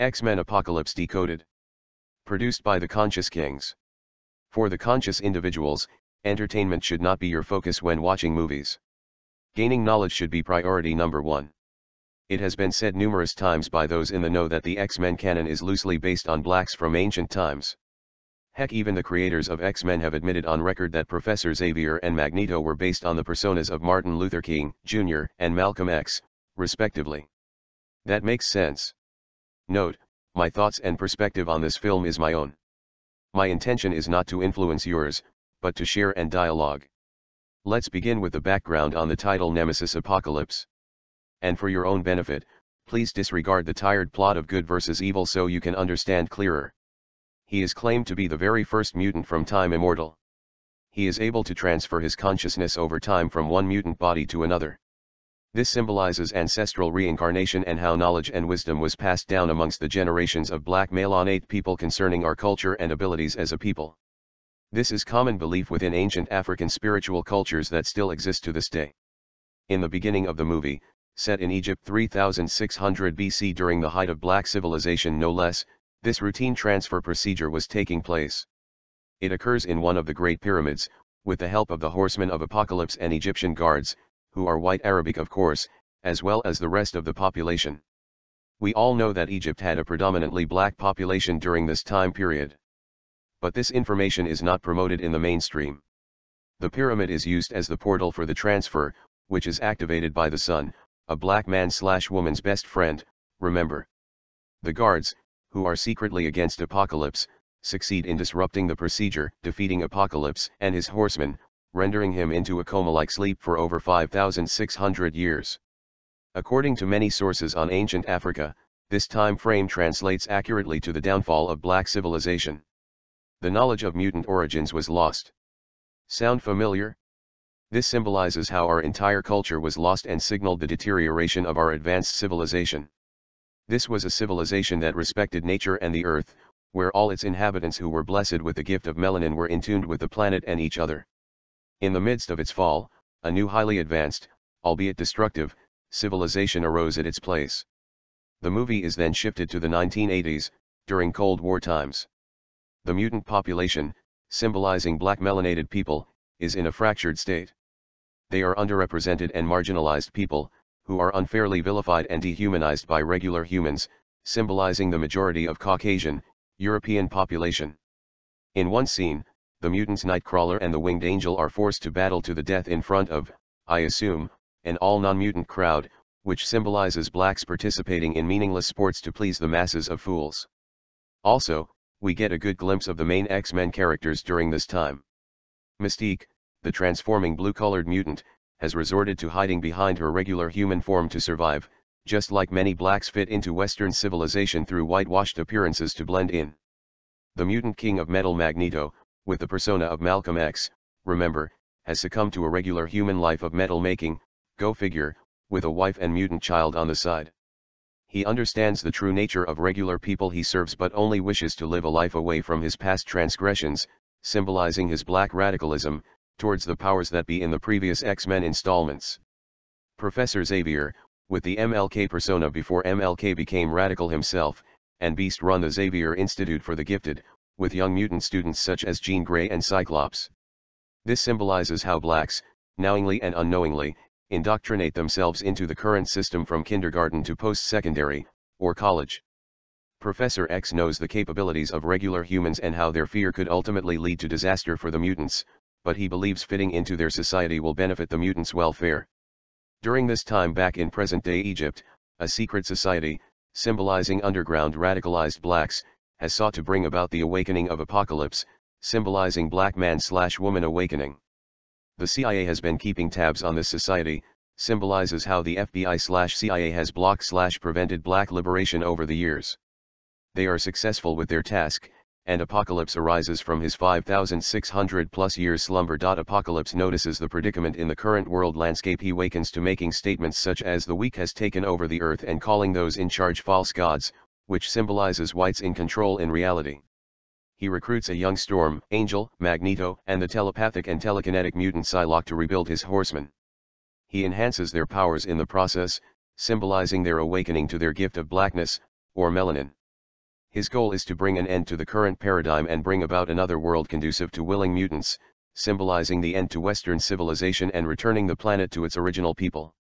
X-Men Apocalypse Decoded. Produced by the Conscious Kings. For the conscious individuals, entertainment should not be your focus when watching movies. Gaining knowledge should be priority number one. It has been said numerous times by those in the know that the X-Men canon is loosely based on blacks from ancient times. Heck, even the creators of X-Men have admitted on record that Professor Xavier and Magneto were based on the personas of Martin Luther King, Jr. and Malcolm X, respectively. That makes sense. Note, my thoughts and perspective on this film is my own. My intention is not to influence yours, but to share and dialogue. Let's begin with the background on the title Nemesis Apocalypse. And for your own benefit, please disregard the tired plot of good versus evil so you can understand clearer. He is claimed to be the very first mutant from time immortal. He is able to transfer his consciousness over time from one mutant body to another. This symbolizes ancestral reincarnation and how knowledge and wisdom was passed down amongst the generations of black-melanated people concerning our culture and abilities as a people. This is common belief within ancient African spiritual cultures that still exist to this day. In the beginning of the movie, set in Egypt 3600 BC during the height of black civilization no less, this routine transfer procedure was taking place. It occurs in one of the Great Pyramids, with the help of the Horsemen of Apocalypse and Egyptian guards, who are white Arabic of course, as well as the rest of the population. We all know that Egypt had a predominantly black population during this time period. But this information is not promoted in the mainstream. The pyramid is used as the portal for the transfer, which is activated by the sun, a black man/woman's best friend, remember. The guards, who are secretly against Apocalypse, succeed in disrupting the procedure, defeating Apocalypse and his horsemen, rendering him into a coma-like sleep for over 5,600 years. According to many sources on ancient Africa, this time frame translates accurately to the downfall of black civilization. The knowledge of mutant origins was lost. Sound familiar? This symbolizes how our entire culture was lost and signaled the deterioration of our advanced civilization. This was a civilization that respected nature and the earth, where all its inhabitants who were blessed with the gift of melanin were in tune with the planet and each other. In the midst of its fall, a new highly advanced, albeit destructive, civilization arose at its place. The movie is then shifted to the 1980s, during Cold War times. The mutant population, symbolizing black melanated people, is in a fractured state. They are underrepresented and marginalized people, who are unfairly vilified and dehumanized by regular humans, symbolizing the majority of Caucasian, European population. In one scene, the mutants Nightcrawler and the Winged Angel are forced to battle to the death in front of, I assume, an all-non-mutant crowd, which symbolizes blacks participating in meaningless sports to please the masses of fools. Also, we get a good glimpse of the main X-Men characters during this time. Mystique, the transforming blue-colored mutant, has resorted to hiding behind her regular human form to survive, just like many blacks fit into Western civilization through whitewashed appearances to blend in. The mutant king of metal Magneto, with the persona of Malcolm X, remember, has succumbed to a regular human life of metal making, go figure, with a wife and mutant child on the side. He understands the true nature of regular people he serves but only wishes to live a life away from his past transgressions, symbolizing his black radicalism, towards the powers that be in the previous X-Men installments. Professor Xavier, with the MLK persona before MLK became radical himself, and Beast run the Xavier Institute for the Gifted, with young mutant students such as Jean Grey and Cyclops. This symbolizes how blacks, knowingly and unknowingly, indoctrinate themselves into the current system from kindergarten to post-secondary, or college. Professor X knows the capabilities of regular humans and how their fear could ultimately lead to disaster for the mutants, but he believes fitting into their society will benefit the mutants' welfare. During this time back in present-day Egypt, a secret society, symbolizing underground radicalized blacks, has sought to bring about the awakening of Apocalypse, symbolizing black man/woman awakening. The CIA has been keeping tabs on this society, symbolizes how the FBI/CIA has blocked/prevented black liberation over the years. They are successful with their task, and Apocalypse arises from his 5,600 plus years slumber. Apocalypse notices the predicament in the current world landscape. He wakens to making statements such as the weak has taken over the earth and calling those in charge false gods, which symbolizes whites in control in reality. He recruits a young Storm, Angel, Magneto, and the telepathic and telekinetic mutant Psylocke to rebuild his horsemen. He enhances their powers in the process, symbolizing their awakening to their gift of blackness, or melanin. His goal is to bring an end to the current paradigm and bring about another world conducive to willing mutants, symbolizing the end to Western civilization and returning the planet to its original people.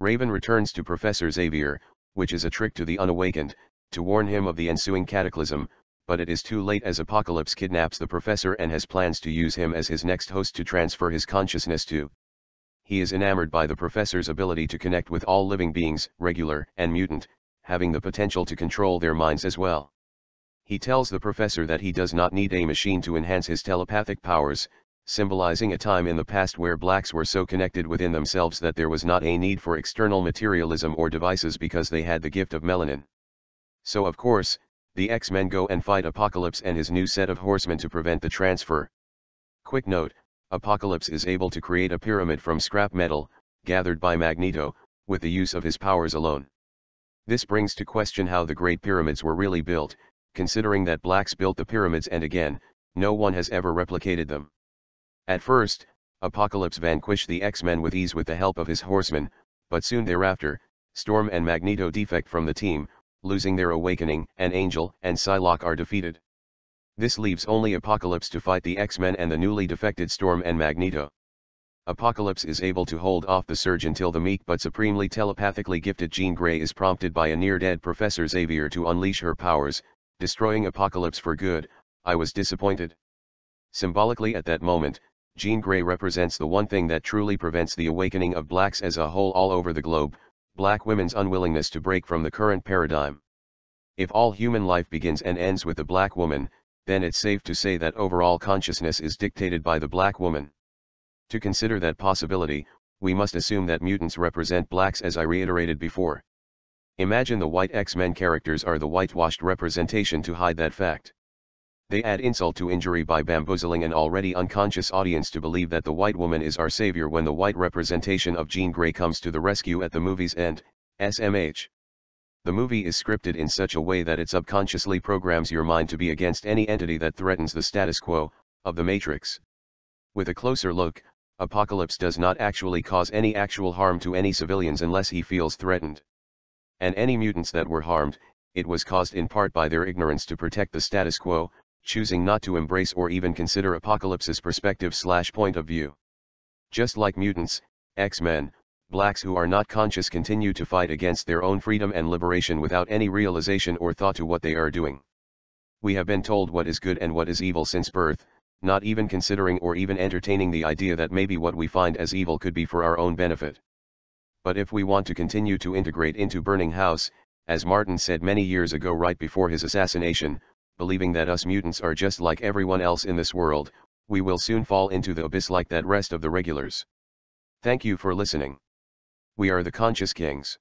Raven returns to Professor Xavier, which is a trick to the unawakened, to warn him of the ensuing cataclysm, but it is too late as Apocalypse kidnaps the professor and has plans to use him as his next host to transfer his consciousness to. He is enamored by the professor's ability to connect with all living beings, regular and mutant, having the potential to control their minds as well. He tells the professor that he does not need a machine to enhance his telepathic powers, symbolizing a time in the past where blacks were so connected within themselves that there was not a need for external materialism or devices because they had the gift of melanin. So of course, the X-Men go and fight Apocalypse and his new set of horsemen to prevent the transfer. Quick note, Apocalypse is able to create a pyramid from scrap metal, gathered by Magneto, with the use of his powers alone. This brings to question how the Great Pyramids were really built, considering that blacks built the pyramids and again, no one has ever replicated them. At first, Apocalypse vanquished the X-Men with ease with the help of his horsemen, but soon thereafter, Storm and Magneto defect from the team, losing their awakening, and Angel and Psylocke are defeated. This leaves only Apocalypse to fight the X-Men and the newly defected Storm and Magneto. Apocalypse is able to hold off the surge until the meek but supremely telepathically gifted Jean Grey is prompted by a near-dead Professor Xavier to unleash her powers, destroying Apocalypse for good. I was disappointed. Symbolically at that moment, Jean Grey represents the one thing that truly prevents the awakening of blacks as a whole all over the globe, black women's unwillingness to break from the current paradigm. If all human life begins and ends with a black woman, then it's safe to say that overall consciousness is dictated by the black woman. To consider that possibility, we must assume that mutants represent blacks as I reiterated before. Imagine the white X-Men characters are the whitewashed representation to hide that fact. They add insult to injury by bamboozling an already unconscious audience to believe that the white woman is our savior when the white representation of Jean Grey comes to the rescue at the movie's end. SMH. The movie is scripted in such a way that it subconsciously programs your mind to be against any entity that threatens the status quo of the Matrix. With a closer look, Apocalypse does not actually cause any actual harm to any civilians unless he feels threatened. And any mutants that were harmed, it was caused in part by their ignorance to protect the status quo, choosing not to embrace or even consider Apocalypse's perspective/point of view. Just like mutants, X-Men, blacks who are not conscious continue to fight against their own freedom and liberation without any realization or thought to what they are doing. We have been told what is good and what is evil since birth, not even considering or even entertaining the idea that maybe what we find as evil could be for our own benefit. But if we want to continue to integrate into burning house, as Martin said many years ago right before his assassination, believing that us mutants are just like everyone else in this world, we will soon fall into the abyss like that rest of the regulars. Thank you for listening. We are the Conscious Kings.